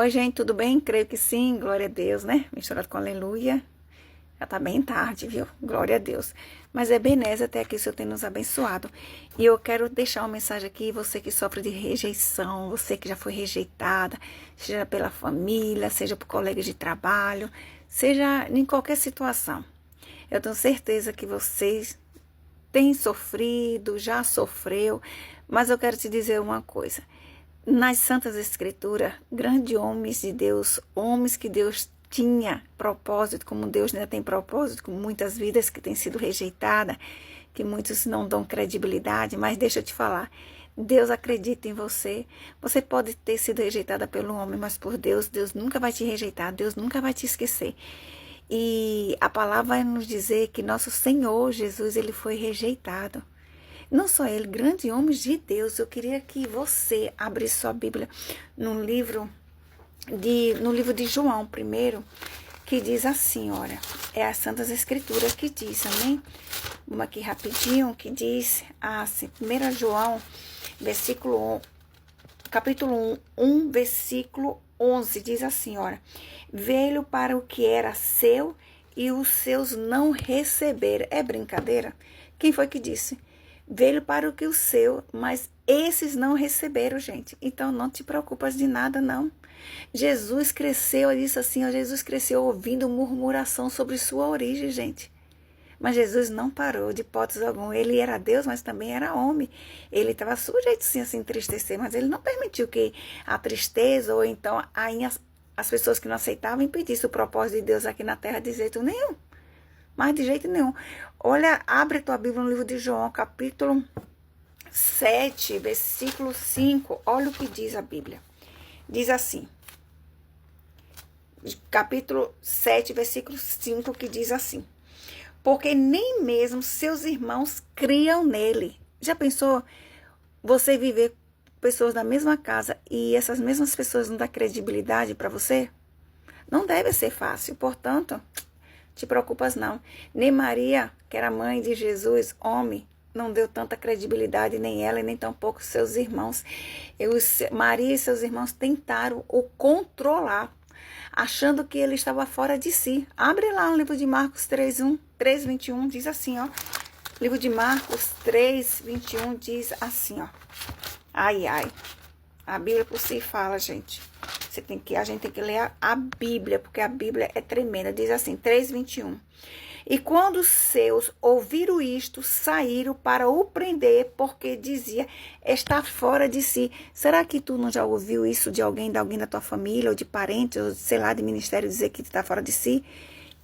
Oi, gente, tudo bem? Creio que sim, glória a Deus, né? Misturado com aleluia. Já tá bem tarde, viu? Glória a Deus. Mas é Ebenezer até aqui, o Senhor tem nos abençoado. E eu quero deixar uma mensagem aqui, você que sofre de rejeição, você que já foi rejeitada, seja pela família, seja por colegas de trabalho, seja em qualquer situação. Eu tenho certeza que vocês têm sofrido, já sofreu, mas eu quero te dizer uma coisa. Nas Santas Escrituras, grandes homens de Deus, homens que Deus tinha propósito, como Deus ainda tem propósito, com muitas vidas que têm sido rejeitadas, que muitos não dão credibilidade, mas deixa eu te falar, Deus acredita em você. Você pode ter sido rejeitada pelo homem, mas por Deus, Deus nunca vai te rejeitar, Deus nunca vai te esquecer. E a palavra vai nos dizer que nosso Senhor Jesus, ele foi rejeitado. Não só ele, grandes homens de Deus. Eu queria que você abrisse sua Bíblia no livro de João primeiro, que diz assim, olha, é as Santas Escrituras que diz, amém? Vamos aqui rapidinho, que diz assim, 1 João, capítulo 1, versículo 11, diz assim, olha, veio para o que era seu e os seus não receberam. É brincadeira? Quem foi que disse? Veio para o que o seu, mas esses não receberam, gente. Então, não te preocupas de nada, não. Jesus cresceu, eu disse assim, ó, Jesus cresceu ouvindo murmuração sobre sua origem, gente. Mas Jesus não parou de hipótese alguma. Ele era Deus, mas também era homem. Ele estava sujeito, sim, a se entristecer, mas ele não permitiu que a tristeza ou então as pessoas que não aceitavam impedissem o propósito de Deus aqui na terra de jeito nenhum. Mas de jeito nenhum. Olha, abre tua Bíblia no livro de João, capítulo 7, versículo 5. Olha o que diz a Bíblia. Diz assim. Capítulo 7, versículo 5, que diz assim. Porque nem mesmo seus irmãos criam nele. Já pensou você viver com pessoas da mesma casa e essas mesmas pessoas não dão credibilidade para você? Não deve ser fácil, portanto... Te preocupas não. Nem Maria, que era mãe de Jesus, homem, não deu tanta credibilidade, nem ela, e nem tampouco seus irmãos. Maria e seus irmãos tentaram o controlar, achando que ele estava fora de si. Abre lá no livro de Marcos 3:21, diz assim, ó. Livro de Marcos 3:21 diz assim, ó. Ai, ai. A Bíblia por si fala, gente. A gente tem que ler a Bíblia, porque a Bíblia é tremenda. Diz assim, 3:21. E quando os seus ouviram isto, saíram para o prender, porque dizia, está fora de si. Será que tu não já ouviu isso de alguém da tua família, ou de parente, ou sei lá, de ministério, dizer que está fora de si?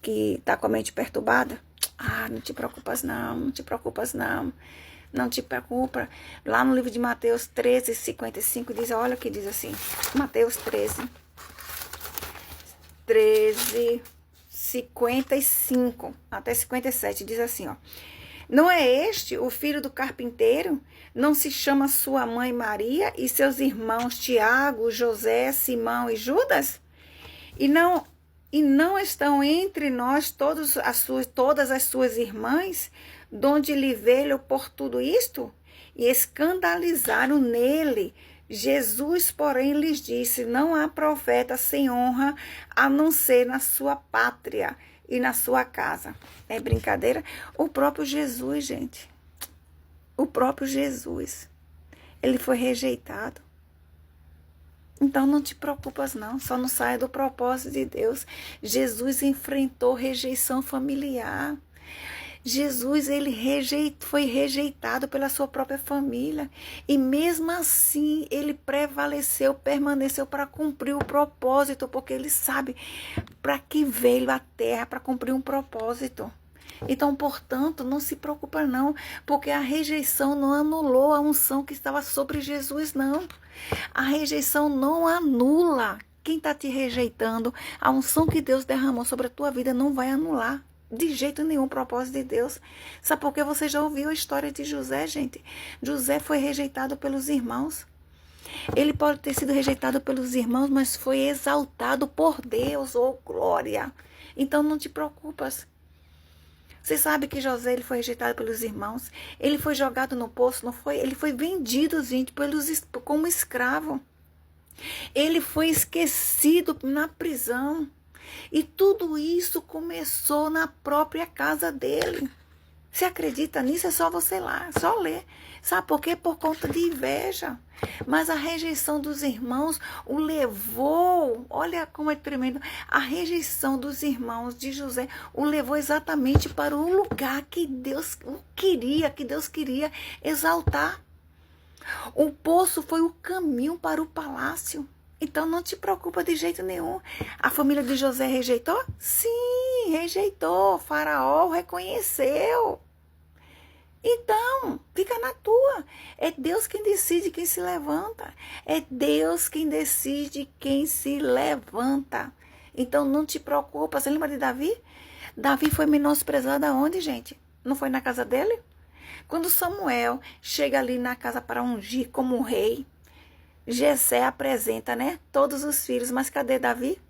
Que está com a mente perturbada? Ah, não te preocupas não, não te preocupas não. Não te preocupa. Lá no livro de Mateus 13:55 diz, olha o que diz assim. Mateus 13:55 até 57 diz assim, ó. Não é este o filho do carpinteiro? Não se chama sua mãe Maria e seus irmãos Tiago, José, Simão e Judas? E não estão entre nós todas as suas irmãs, donde lhe veio por tudo isto? E escandalizaram nele. Jesus, porém, lhes disse, não há profeta sem honra, a não ser na sua pátria e na sua casa. É brincadeira? O próprio Jesus, gente. O próprio Jesus. Ele foi rejeitado. Então não te preocupas não, só não saia do propósito de Deus. Jesus enfrentou rejeição familiar. Jesus, ele foi rejeitado pela sua própria família. E mesmo assim, ele prevaleceu, permaneceu para cumprir o propósito, porque ele sabe para que veio a terra, para cumprir um propósito. Então, portanto, não se preocupa não, porque a rejeição não anulou a unção que estava sobre Jesus, não. A rejeição não anula. Quem está te rejeitando, a unção que Deus derramou sobre a tua vida não vai anular de jeito nenhum o propósito de Deus. Sabe por que você já ouviu a história de José, gente? José foi rejeitado pelos irmãos. Ele pode ter sido rejeitado pelos irmãos, mas foi exaltado por Deus, oh glória. Então não te preocupas. Você sabe que José ele foi rejeitado pelos irmãos. Ele foi jogado no poço, não foi? Ele foi vendido, gente, como escravo. Ele foi esquecido na prisão. E tudo isso começou na própria casa dele. Você acredita nisso? É só você lá, só ler. Sabe por quê? Por conta de inveja. Mas a rejeição dos irmãos o levou, olha como é tremendo, a rejeição dos irmãos de José o levou exatamente para o lugar que Deus queria, que Deus queria exaltar. O poço foi o caminho para o palácio. Então não te preocupa de jeito nenhum. A família de José rejeitou? Sim, rejeitou. Faraó reconheceu. Então, fica na tua. É Deus quem decide quem se levanta. É Deus quem decide quem se levanta. Então não te preocupa. Você lembra de Davi? Davi foi menosprezado aonde, gente? Não foi na casa dele? Quando Samuel chega ali na casa para ungir como rei, Jessé apresenta, né, todos os filhos, mas cadê Davi?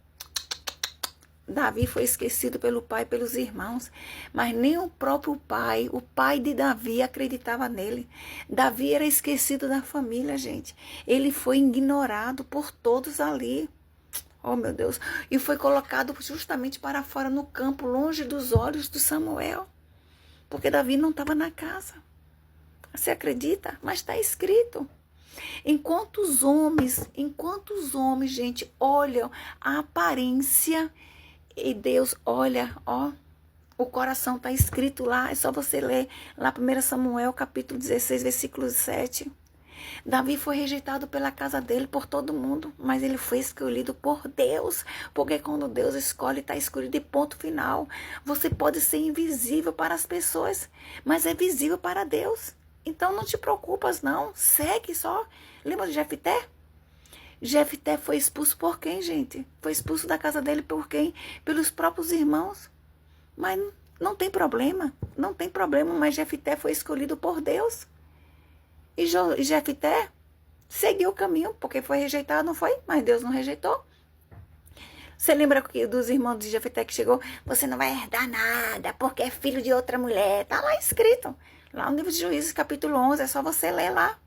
Davi foi esquecido pelo pai e pelos irmãos, mas nem o próprio pai, o pai de Davi, acreditava nele. Davi era esquecido da família, gente. Ele foi ignorado por todos ali. Oh, meu Deus. E foi colocado justamente para fora no campo, longe dos olhos de Samuel, porque Davi não estava na casa. Você acredita? Mas está escrito. Enquanto os homens, gente, olham a aparência, e Deus olha, ó, o coração está escrito lá, é só você ler lá 1 Samuel, capítulo 16, versículo 7. Davi foi rejeitado pela casa dele, por todo mundo, mas ele foi escolhido por Deus, porque quando Deus escolhe, está escolhido, e ponto final. Você pode ser invisível para as pessoas, mas é visível para Deus. Então não te preocupas não, segue só. Lembra de Jefté? Jefté foi expulso por quem, gente? Foi expulso da casa dele por quem? Pelos próprios irmãos. Mas não tem problema, mas Jefté foi escolhido por Deus. E Jefté seguiu o caminho, porque foi rejeitado, não foi? Mas Deus não rejeitou. Você lembra dos irmãos de Jefté que chegou? Você não vai herdar nada, porque é filho de outra mulher. Está lá escrito, lá no livro de Juízes, capítulo 11, é só você ler lá.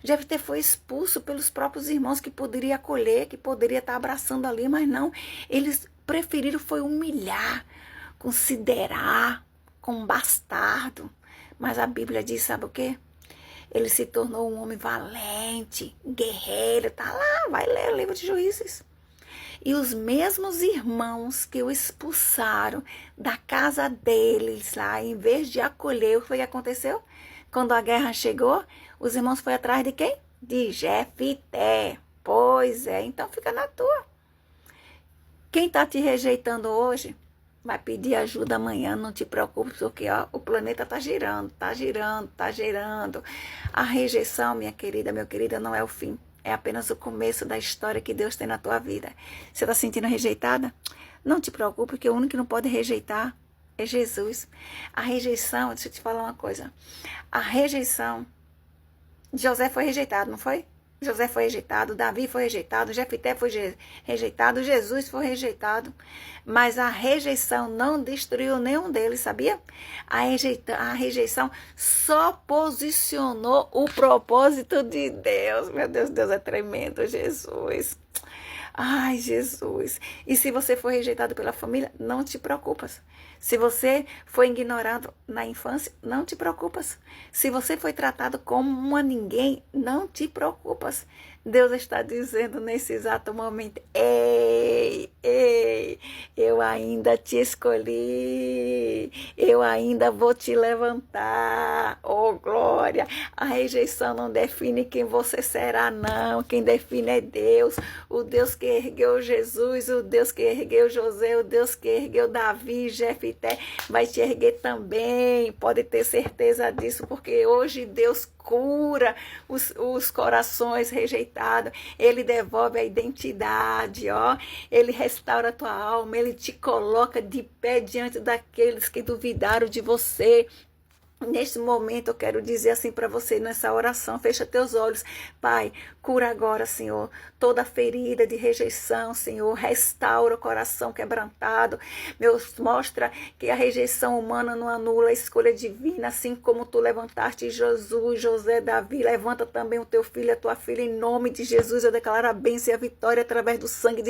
Jefté foi expulso pelos próprios irmãos que poderia acolher, que poderia estar abraçando ali, mas não. Eles preferiram foi humilhar, considerar como um bastardo. Mas a Bíblia diz, sabe o quê? Ele se tornou um homem valente, guerreiro, tá lá, vai ler o livro de Juízes. E os mesmos irmãos que o expulsaram da casa deles lá, em vez de acolher, o que foi que aconteceu? Quando a guerra chegou, os irmãos foram atrás de quem? De Jefté. Pois é, então fica na tua. Quem está te rejeitando hoje, vai pedir ajuda amanhã, não te preocupe, porque ó, o planeta está girando, está girando, está girando. A rejeição, minha querida, meu querido, não é o fim. É apenas o começo da história que Deus tem na tua vida. Você está se sentindo rejeitada? Não te preocupe, porque o único que não pode rejeitar é Jesus. A rejeição, deixa eu te falar uma coisa. A rejeição, José foi rejeitado, não foi? José foi rejeitado, Davi foi rejeitado, Jefté foi rejeitado, Jesus foi rejeitado. Mas a rejeição não destruiu nenhum deles, sabia? A rejeição só posicionou o propósito de Deus. Meu Deus, Deus é tremendo, Jesus. Ai, Jesus. E se você for rejeitado pela família, não te preocupas. Se você foi ignorado na infância, não te preocupas. Se você foi tratado como uma ninguém, não te preocupas. Deus está dizendo nesse exato momento, ei, eu ainda te escolhi, eu ainda vou te levantar, oh glória. A rejeição não define quem você será, não, quem define é Deus, o Deus que ergueu Jesus, o Deus que ergueu José, o Deus que ergueu Davi, Jefté, vai te erguer também, pode ter certeza disso, porque hoje Deus cura os corações rejeitados, Ele devolve a identidade, ó. Ele restaura a tua alma, Ele te coloca de pé diante daqueles que duvidaram de você. Neste momento eu quero dizer assim para você, nessa oração, fecha teus olhos. Pai, cura agora, Senhor, toda ferida de rejeição, Senhor, restaura o coração quebrantado. Mostra que a rejeição humana não anula a escolha divina, assim como tu levantaste Jesus, José, Davi, levanta também o teu filho e a tua filha, em nome de Jesus. Eu declaro a bênção e a vitória através do sangue de